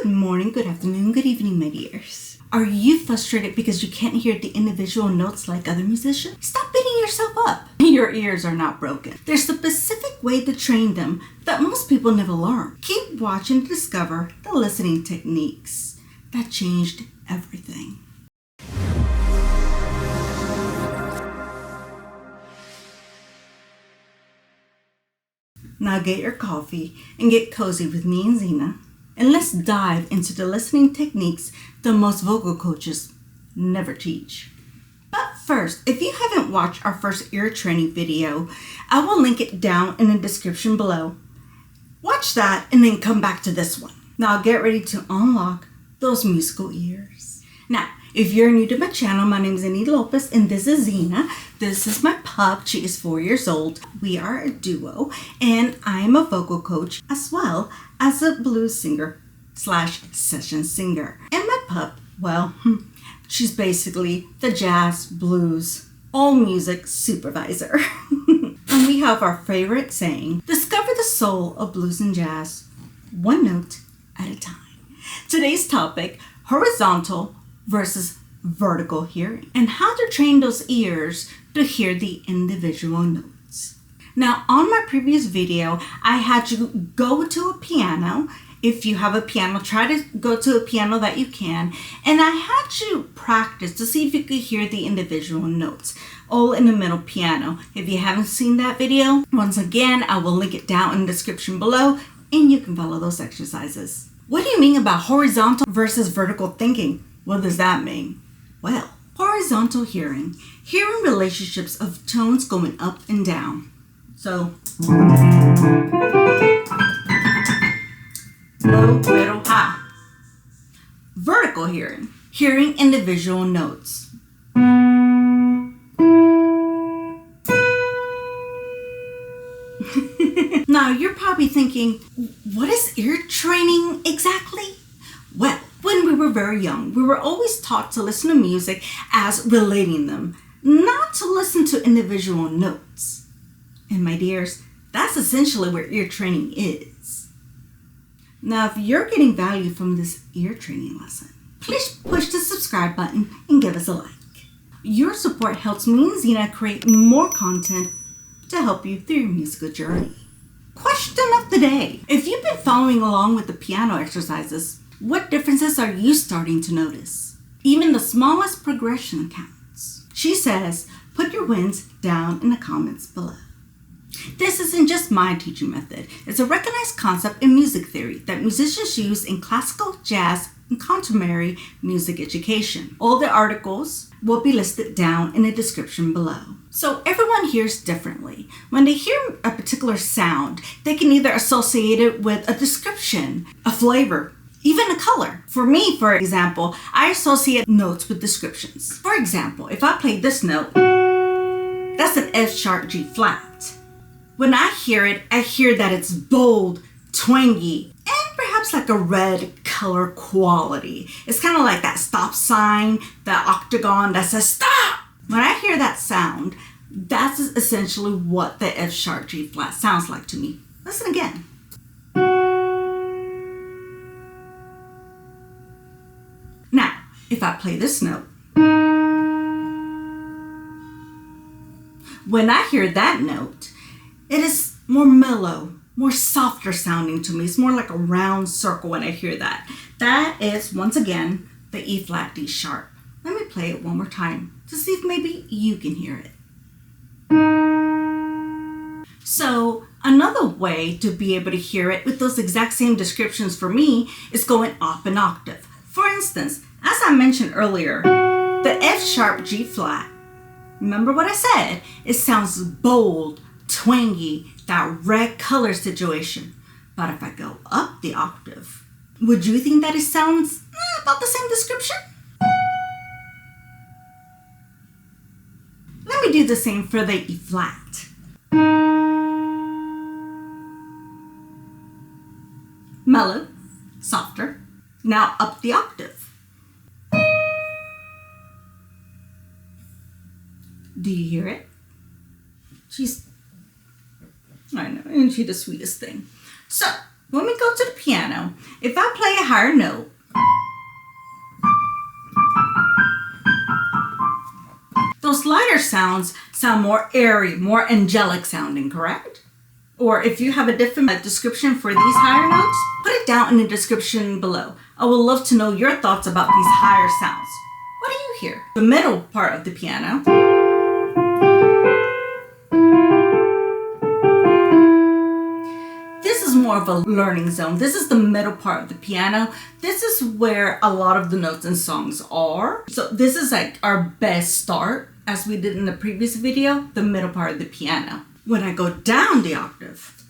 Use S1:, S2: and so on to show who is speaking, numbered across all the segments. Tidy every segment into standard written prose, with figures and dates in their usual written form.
S1: Good morning, good afternoon, good evening, my dears. Are you frustrated because you can't hear the individual notes like other musicians? Stop beating yourself up. Your ears are not broken. There's a specific way to train them that most people never learn. Keep watching to discover the listening techniques that changed everything. Now get your coffee and get cozy with me and Xena. And let's dive into the listening techniques that most vocal coaches never teach. But first, if you haven't watched our first ear training video, I will link it down in the description below. Watch that and then come back to this one. Now get ready to unlock those musical ears. Now, if you're new to my channel, my name is Enid Lopez and this is Xena. This is my pup. She is 4 years old. We are a duo and I'm a vocal coach as well as a blues singer / session singer. And my pup, well, she's basically the jazz, blues, all music supervisor. And we have our favorite saying, discover the soul of blues and jazz, one note at a time. Today's topic, horizontal versus vertical hearing, and how to train those ears to hear the individual notes. Now, on my previous video, I had you go to a piano. If you have a piano, try to go to a piano that you can, and I had you practice to see if you could hear the individual notes, all in the middle piano. If you haven't seen that video, once again, I will link it down in the description below, and you can follow those exercises. What do you mean about horizontal versus vertical thinking? What does that mean? Well, horizontal hearing relationships of tones going up and down. So, low, middle, high. Vertical hearing individual notes. Now, you're probably thinking, what is ear training exactly? Well, when we were very young, we were always taught to listen to music as relating them, not to listen to individual notes. And my dears, that's essentially what ear training is. Now, if you're getting value from this ear training lesson, please push the subscribe button and give us a like. Your support helps me and Xena create more content to help you through your musical journey. Question of the day. If you've been following along with the piano exercises, what differences are you starting to notice? Even the smallest progression counts. She says, put your wins down in the comments below. This isn't just my teaching method. It's a recognized concept in music theory that musicians use in classical, jazz, and contemporary music education. All the articles will be listed down in the description below. So everyone hears differently. When they hear a particular sound, they can either associate it with a description, a flavor, even a color. For me, for example, I associate notes with descriptions. For example, if I play this note, that's an F sharp G flat. When I hear it, I hear that it's bold, twangy, and perhaps like a red color quality. It's kind of like that stop sign, that octagon that says stop. When I hear that sound, that's essentially what the F sharp G flat sounds like to me. Listen again. Now, if I play this note, when I hear that note, it is more mellow, more softer sounding to me. It's more like a round circle when I hear that. That is, once again, the E flat D sharp. Let me play it one more time to see if maybe you can hear it. So, another way to be able to hear it with those exact same descriptions for me is going up an octave. For instance, as I mentioned earlier, the F sharp G flat, remember what I said? It sounds bold, twangy, that red color situation. But if I go up the octave, would you think that it sounds about the same description? Let me do the same for the E flat. Mellow, softer. Now up the octave. Do you hear it? I know, isn't she the sweetest thing? So, When we go to the piano, if I play a higher note, those lighter sounds sound more airy, more angelic sounding, correct? Or if you have a different description for these higher notes, put it down in the description below. I would love to know your thoughts about these higher sounds. What do you hear? The middle part of the piano. This is more of a learning zone. This is the middle part of the piano. This is where a lot of the notes and songs are. So this is like our best start, as we did in the previous video, the middle part of the piano. When I go down the octave,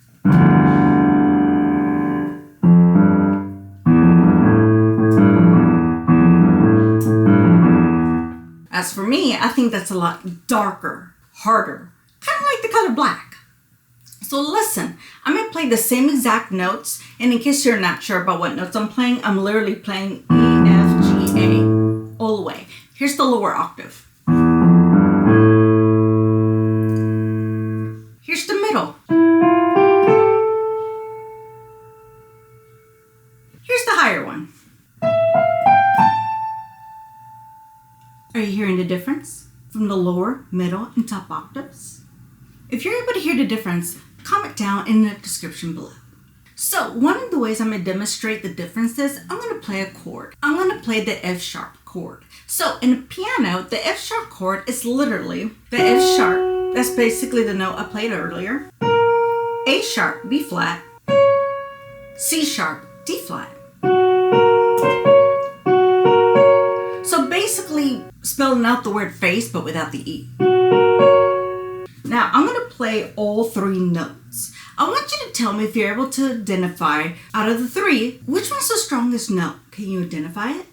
S1: as for me, I think that's a lot darker, harder, kind of like the color black. So listen, I'm going to play the same exact notes, and in case you're not sure about what notes I'm playing, I'm literally playing E, F, G, A all the way. Here's the lower octave. Here's the middle. Here's the higher one. Are you hearing the difference from the lower, middle, and top octaves? If you're able to hear the difference, comment down in the description below. So one of the ways I'm going to demonstrate the differences, I'm going to play a chord. I'm going to play the F sharp chord. So in the piano, the F sharp chord is literally the F sharp. That's basically the note I played earlier. A sharp, B flat, C sharp, D flat. So basically spelling out the word face but without the E. Now I'm going to play all three notes. I want you to tell me if you're able to identify out of the three, which one's the strongest note? Can you identify it?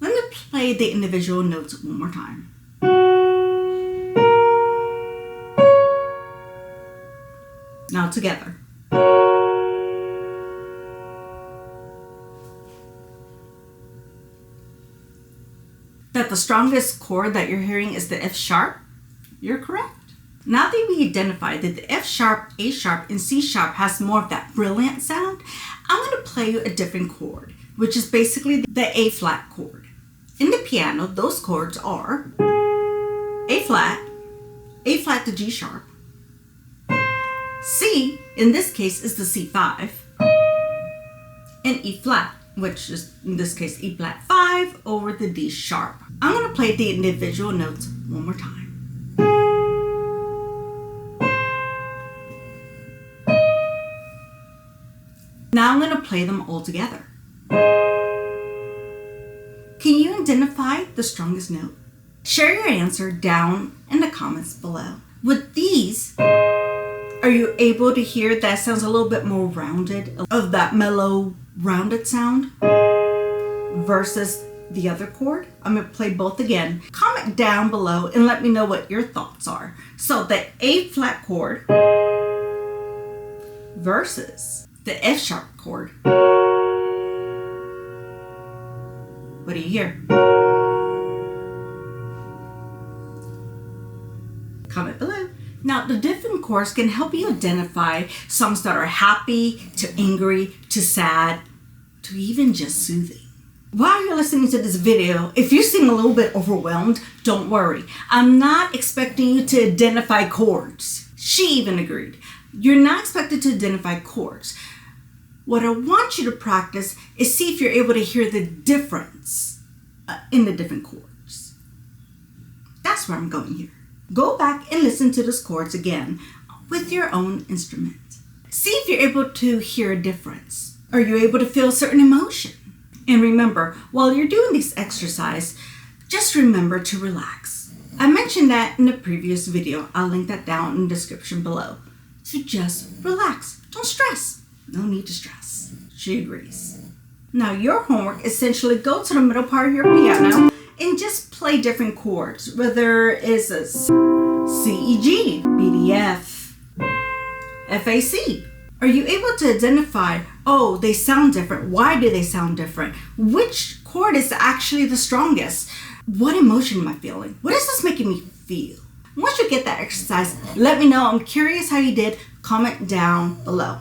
S1: Let me play the individual notes one more time. Now together. That the strongest chord that you're hearing is the F sharp? You're correct. Now that we identified that the F sharp, A sharp, and C sharp has more of that brilliant sound, I'm going to play you a different chord, which is basically the A flat chord. In the piano, those chords are A flat to G sharp, C, in this case, is the C5, and E flat, which is, in this case, E flat 5 over the D sharp. I'm going to play the individual notes one more time. Now I'm going to play them all together. Can you identify the strongest note? Share your answer down in the comments below. With these, are you able to hear that sounds a little bit more rounded, of that mellow, rounded sound versus the other chord? I'm going to play both again. Comment down below and let me know what your thoughts are. So the A flat chord versus the F sharp chord. What do you hear? Comment below. Now, the different chords can help you identify songs that are happy, to angry, to sad, to even just soothing. While you're listening to this video, if you seem a little bit overwhelmed, don't worry. I'm not expecting you to identify chords. She even agreed. You're not expected to identify chords. What I want you to practice is see if you're able to hear the difference in the different chords. That's where I'm going here. Go back and listen to those chords again with your own instrument. See if you're able to hear a difference. Are you able to feel a certain emotion? And remember, while you're doing this exercise, just remember to relax. I mentioned that in the previous video. I'll link that down in the description below. So just relax. Don't stress. No need to stress. She agrees. Now your homework, essentially go to the middle part of your piano and just play different chords, whether it's a C, E, G, B, D, F, F, A, C. Are you able to identify, oh, they sound different. Why do they sound different? Which chord is actually the strongest? What emotion am I feeling? What is this making me feel? Once you get that exercise, let me know. I'm curious how you did. Comment down below.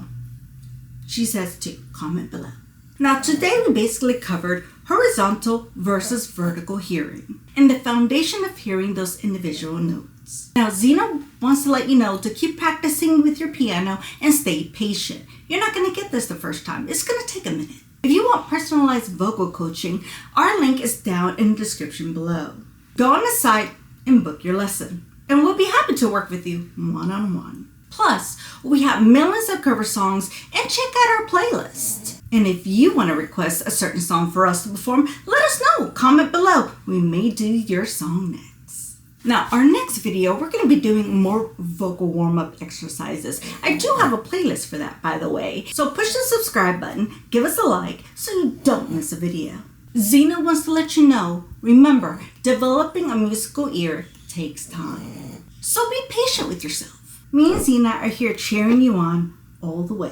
S1: She says to comment below. Now today we basically covered horizontal versus vertical hearing and the foundation of hearing those individual notes. Now Xena wants to let you know to keep practicing with your piano and stay patient. You're not going to get this the first time. It's going to take a minute. If you want personalized vocal coaching, our link is down in the description below. Go on the site and book your lesson, and we'll be happy to work with you one-on-one. Plus, we have millions of cover songs, and check out our playlist. And if you want to request a certain song for us to perform, let us know. Comment below. We may do your song next. Now, our next video, we're going to be doing more vocal warm-up exercises. I do have a playlist for that, by the way. So push the subscribe button, give us a like, so you don't miss a video. Xena wants to let you know, remember, developing a musical ear takes time. So be patient with yourself. Me and Xena are here cheering you on all the way.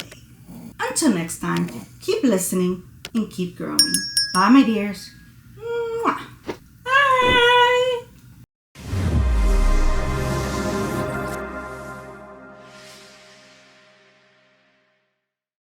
S1: Until next time, keep listening and keep growing. Bye, my dears.